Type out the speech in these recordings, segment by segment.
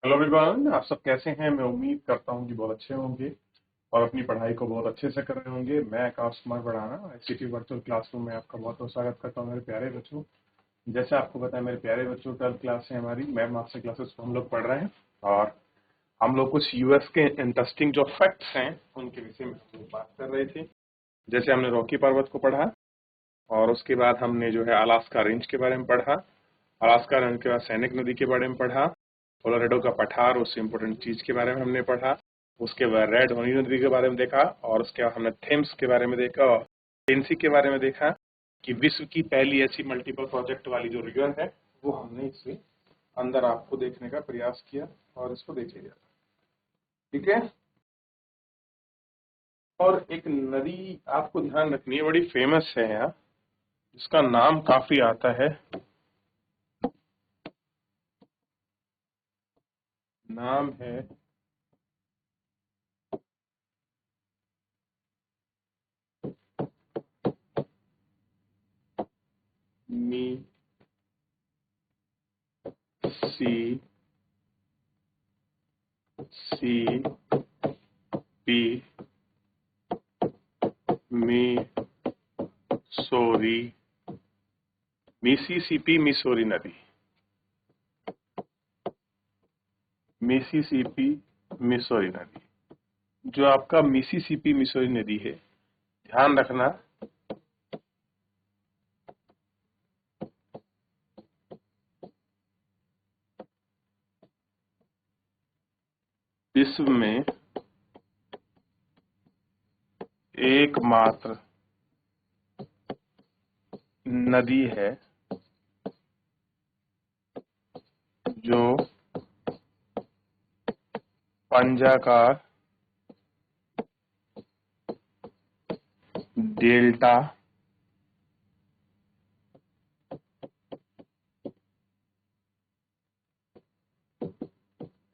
Hello everyone, आप सब कैसे हैं। मैं उम्मीद करता हूं कि बहुत अच्छे होंगे और अपनी पढ़ाई को बहुत अच्छे से कर रहे होंगे। मैं आकाश कुमार बढ़ाना आईसीटी वर्चुअल क्लासरूम में आपका बहुत बहुत स्वागत करता हूं मेरे प्यारे बच्चों। जैसे आपको पता है मेरे प्यारे बच्चों, 12th क्लास है हमारी मैम मास्टर क्लासेस को हम लोग पढ़ रहे हैं और हम लोग कुछ यूएस के इंटरेस्टिंग जो फैक्ट्स हैं उनके विषय में हम लोग बात कर रहे थे। जैसे हमने रॉकी पर्वत को पढ़ा और उसके बाद हमने जो है अलास्का रेंज के बारे में पढ़ा। अलास्का रेंज के बाद सैनिक नदी के बारे में पढ़ा। कोलोराडो का पठार, उससे इम्पोर्टेंट चीज के बारे में हमने पढ़ा। उसके बाद रेड होनी नदी के बारे में देखा और उसके बाद हमने थेम्स के बारे में देखा और टेंसी के बारे में देखा कि विश्व की पहली ऐसी मल्टीपल प्रोजेक्ट वाली जो रिवर है वो हमने इससे अंदर आपको देखने का प्रयास किया और इसको देख लिया। ठीक है। और एक नदी आपको ध्यान रखनी है, बड़ी फेमस है यहाँ, जिसका नाम काफी आता है। नाम है Mississippi Missouri, Mississippi Missouri नदी। मिसिसिपी मिसोरी नदी, जो आपका मिसिसिपी मिसोरी नदी है, ध्यान रखना विश्व में एकमात्र नदी है जो पंजाकार डेल्टा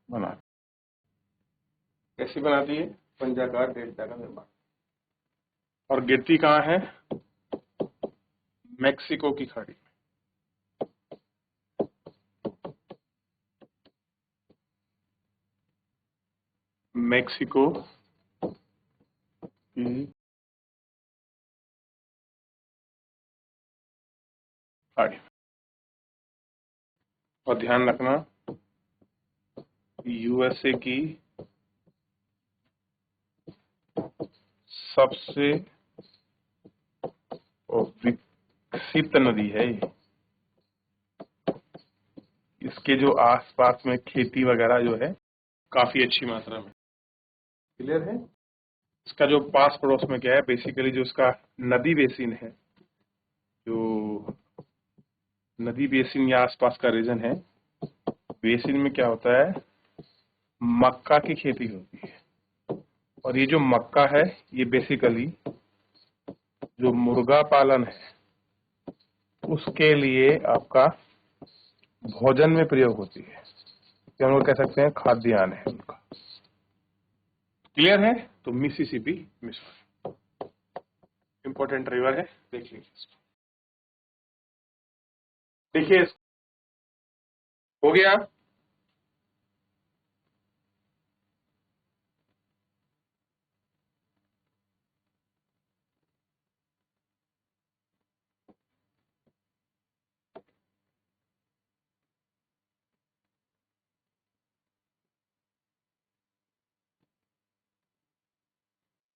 बना। कैसी बनाती है? पंजाकार डेल्टा का निर्माण। और गिरती कहाँ है? मैक्सिको की खाड़ी। मैक्सिको की खाड़ी। और ध्यान रखना यूएसए की सबसे विकसित नदी है ये। इसके जो आसपास में खेती वगैरह जो है काफी अच्छी मात्रा में। क्लियर है। इसका जो पास पड़ोस में क्या है, बेसिकली जो इसका नदी बेसिन है, जो नदी बेसिन या आसपास का रीजन है, बेसिन में क्या होता है, मक्का की खेती होती है। और ये जो मक्का है ये बेसिकली जो मुर्गा पालन है उसके लिए आपका भोजन में प्रयोग होती है, हम लोग कह सकते हैं खाद्यान्न है उनका। क्लियर है। तो मिसिसिपी मिसोरी इंपॉर्टेंट रिवर है, देख लीजिए इसको। देखिए हो गया।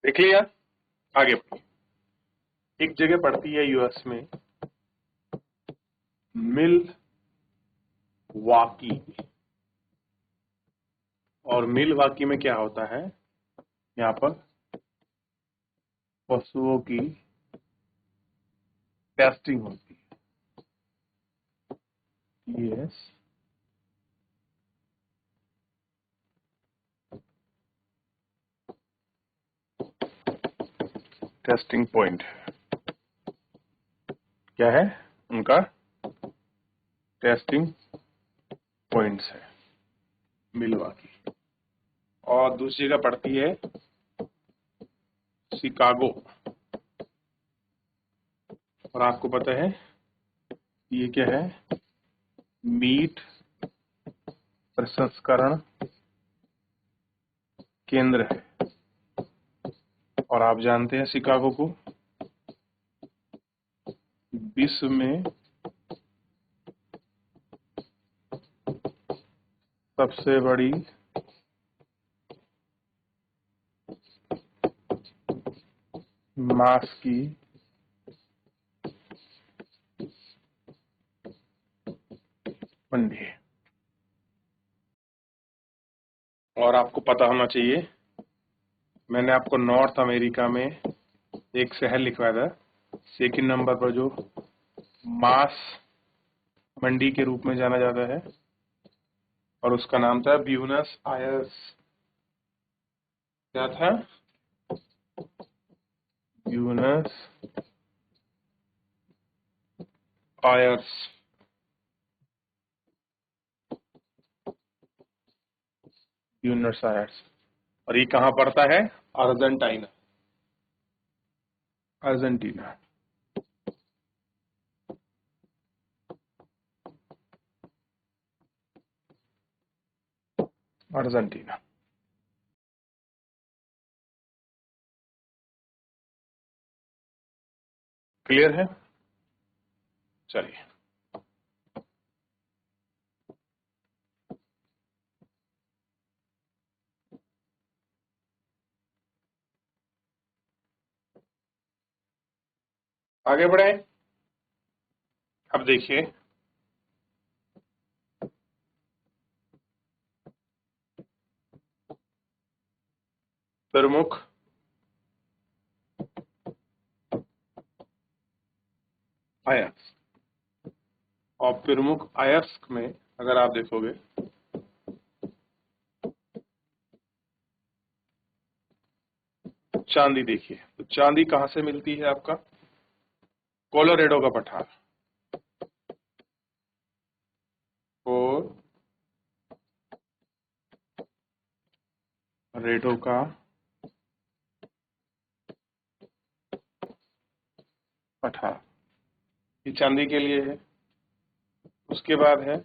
देख लिया। आगे बढ़िए। एक जगह पड़ती है यूएस में, मिल वाकी। और मिल वाकी में क्या होता है, यहाँ पर पशुओं की टेस्टिंग होती है। यस, टेस्टिंग पॉइंट क्या है उनका, टेस्टिंग पॉइंट्स है मिलवाकी। और दूसरी जगह पड़ती है शिकागो। और आपको पता है ये क्या है, मीट प्रसंस्करण केंद्र है। और आप जानते हैं शिकागो को विश्व में सबसे बड़ी मांस की मंडी है। और आपको पता होना चाहिए, मैंने आपको नॉर्थ अमेरिका में एक शहर लिखवाया था सेकंड नंबर पर जो मांस मंडी के रूप में जाना जाता है, और उसका नाम था ब्यूनस आयर्स। क्या था? Buenos Aires. Buenos Aires. और ये कहाँ पड़ता है? अर्जेंटीना। अर्जेंटीना। अर्जेंटीना। क्लियर है? चलिए आगे बढ़े। अब देखिए, प्रमुख अयस्क। और प्रमुख अयस्क में अगर आप देखोगे चांदी, देखिए तो चांदी कहां से मिलती है? आपका कोलोरेडो का पठार। कोलोरेडो का पठार, ये चांदी के लिए है। उसके बाद है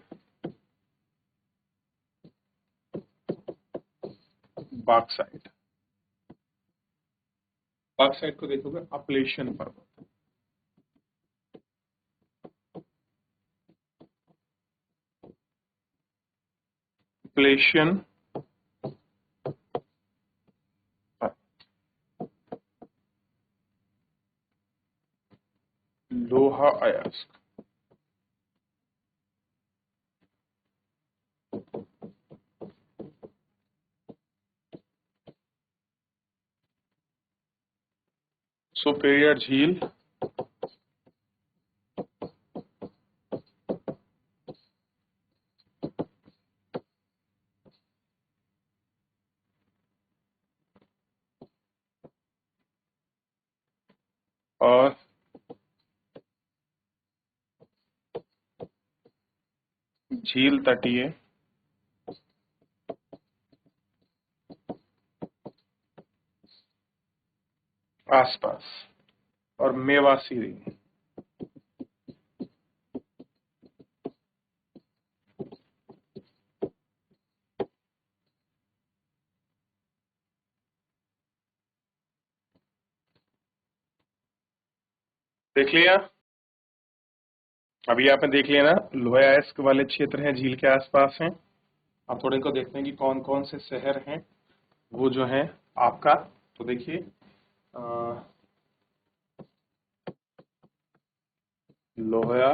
बॉक्साइट। बॉक्साइट को देखोगे अपलेशियन पर्वत। अपलेशियन लोहा अयस्क। सुपेरियर झील और झील तटीय आसपास और मेवासी रिंग। देख लिया? अभी आपने देख लिया ना, लोहा अयस्क वाले क्षेत्र हैं, झील के आसपास हैं। आप थोड़े को देखते हैं कि कौन कौन से शहर हैं वो जो है आपका। तो देखिए, लोहा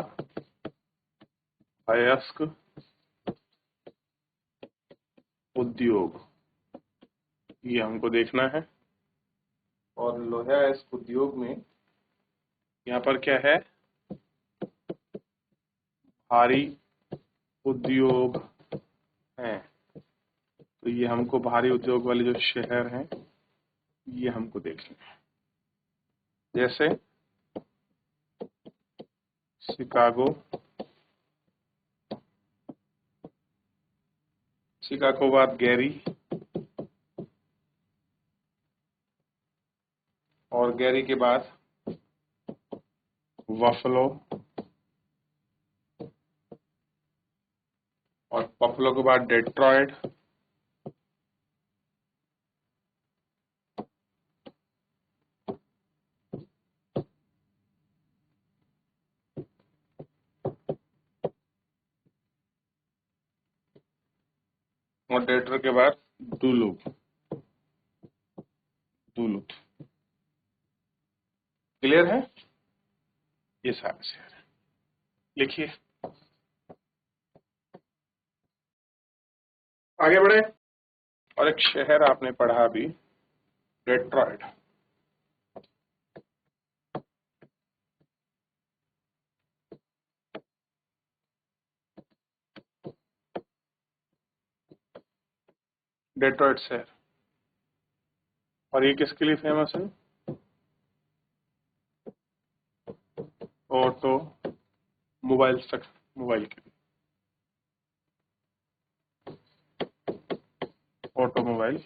अयस्क उद्योग, ये हमको देखना है। और लोहा अयस्क उद्योग में यहाँ पर क्या है? भारी उद्योग हैं। तो ये हमको भारी उद्योग वाले जो शहर हैं ये हमको देखने हैं, जैसे शिकागो। शिकागो बाद गैरी, और गैरी के बाद बफलो, और बफलो के बाद डेट्रॉयट, और डेट्रॉयट के बाद डुलूथ। डुलूथ क्लियर है? ये सारे शहर हैं, लिखिए। आगे बढ़े। और एक शहर आपने पढ़ा अभी, डेट्रॉयट। डेट्रॉयट शहर, और ये किसके लिए फेमस है? ऑटो मोबाइल तक, मोबाइल के लिए, ऑटोमोबाइल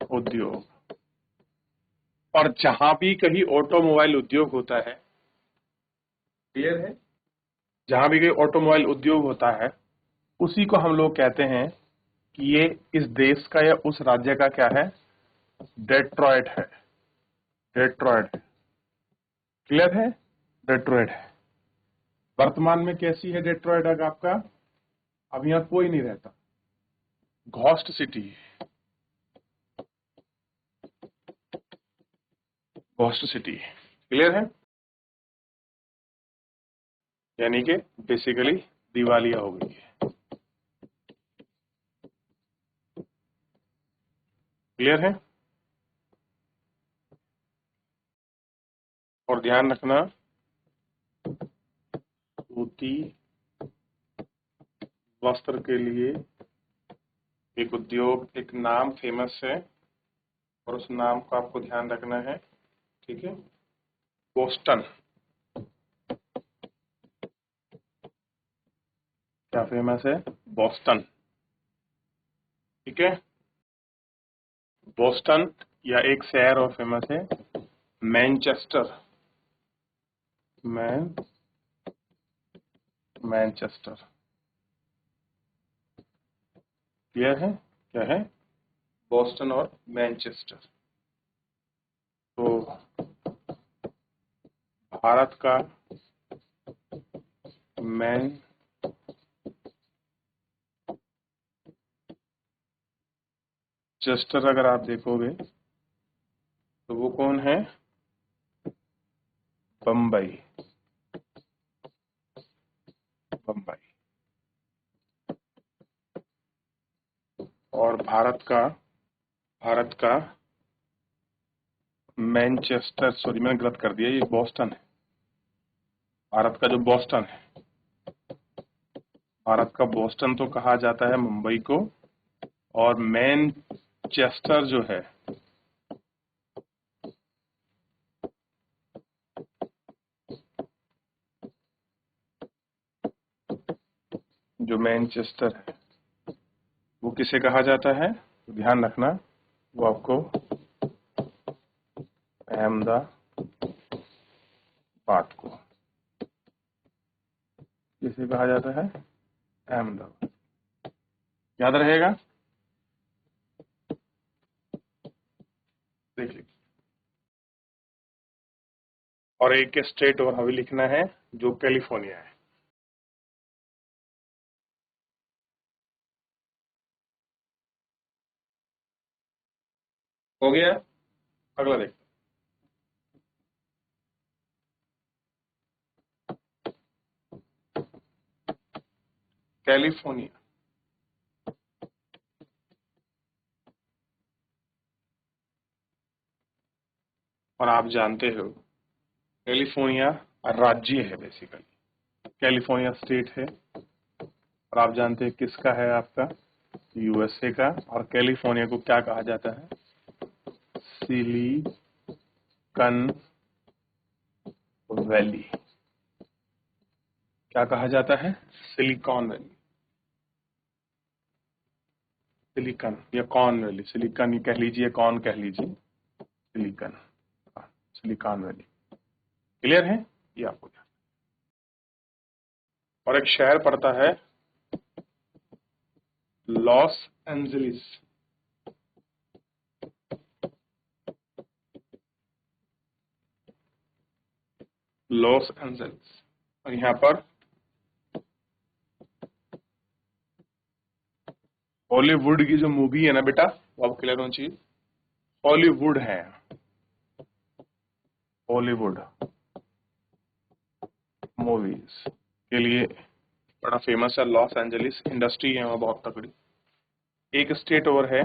उद्योग। और जहां भी कहीं ऑटोमोबाइल उद्योग होता है, क्लियर है, जहां भी कहीं ऑटोमोबाइल उद्योग होता है, उसी को हम लोग कहते हैं कि ये इस देश का या उस राज्य का क्या है? डेट्रॉयट है। डेट्रॉयट है, क्लियर है? डेट्रॉयट है। वर्तमान में कैसी है डेट्रॉयट? अगर आपका अब यहाँ कोई नहीं रहता, ghost city, ghost city, clear है? यानी कि बेसिकली दिवालिया हो गई है, क्लियर है? और ध्यान रखना, सूती वस्त्र के लिए एक उद्योग, एक नाम फेमस है, और उस नाम को आपको ध्यान रखना है, ठीक है? बोस्टन। क्या फेमस है? बोस्टन, ठीक है? बोस्टन, या एक शहर और फेमस है मैनचेस्टर। मैनचेस्टर, क्लियर है? क्या है? बोस्टन और मैनचेस्टर। तो भारत का मैनचेस्टर अगर आप देखोगे तो वो कौन है? बम्बई। बम्बई। और भारत का मैनचेस्टर, सॉरी मैंने गलत कर दिया, ये बोस्टन है। भारत का जो बोस्टन है, भारत का बोस्टन तो कहा जाता है मुंबई को, और मैनचेस्टर जो है, जो मैनचेस्टर है वो किसे कहा जाता है? तो ध्यान रखना, वो आपको अहमदाबाद को किसे कहा जाता है? अहमदाबाद, याद रहेगा? देख लीजिए। और एक स्टेट और हमें लिखना है जो कैलिफोर्निया है। हो गया? अगला देख, कैलिफोर्निया। और आप जानते हो कैलिफोर्निया राज्य है बेसिकली, कैलिफोर्निया स्टेट है। और आप जानते हैं किसका है? आपका यूएसए का। और कैलिफोर्निया को क्या कहा जाता है? Silicon valley. क्या कहा जाता है? Silicon valley. सिलिकन या कॉर्न वैली, सिलिकन ही कह लीजिए, कॉर्न कह लीजिए, सिलिकन, सिलिकॉन वैली, क्लियर है? ये आपको। और एक शहर पड़ता है लॉस एंजलिस, लॉस एंजलिस। और यहाँ पर हॉलीवुड की जो मूवी है ना बेटा, वो आपको क्लियर होना चाहिए। हॉलीवुड है, हॉलीवुड मूवीज के लिए बड़ा फेमस है। लॉस एंजलिस इंडस्ट्री है वहाँ बहुत तगड़ी। एक स्टेट और है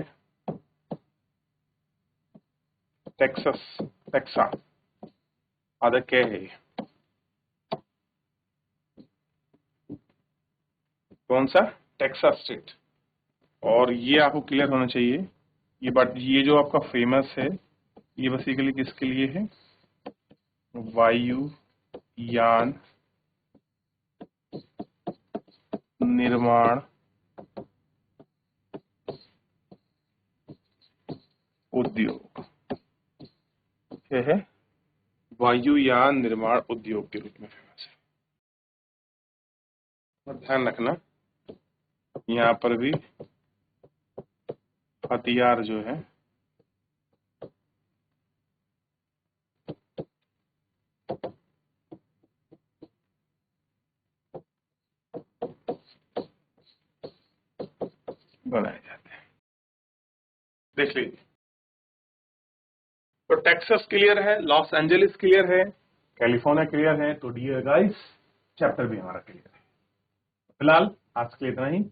टेक्सास, टेक्सा, आधा क्या है, कौन सा, टेक्सास स्टेट। और ये आपको क्लियर होना चाहिए, ये बट ये जो आपका फेमस है, ये बेसिकली किसके लिए है, वायुयान निर्माण उद्योग, क्या है, वायुयान निर्माण उद्योग के रूप में फेमस है। और ध्यान रखना यहाँ पर भी हथियार जो है बनाए जाते हैं, देख लीजिए। तो टेक्सास क्लियर है, लॉस एंजलिस क्लियर है, कैलिफोर्निया क्लियर है। तो डियर गाइस, चैप्टर भी हमारा क्लियर है। फिलहाल आज के लिए इतना ही,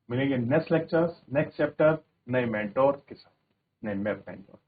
मिलेंगे नेक्स्ट लेक्चर्स, नेक्स्ट चैप्टर, नए मेंटोर के साथ, नए मैथ मेंटोर।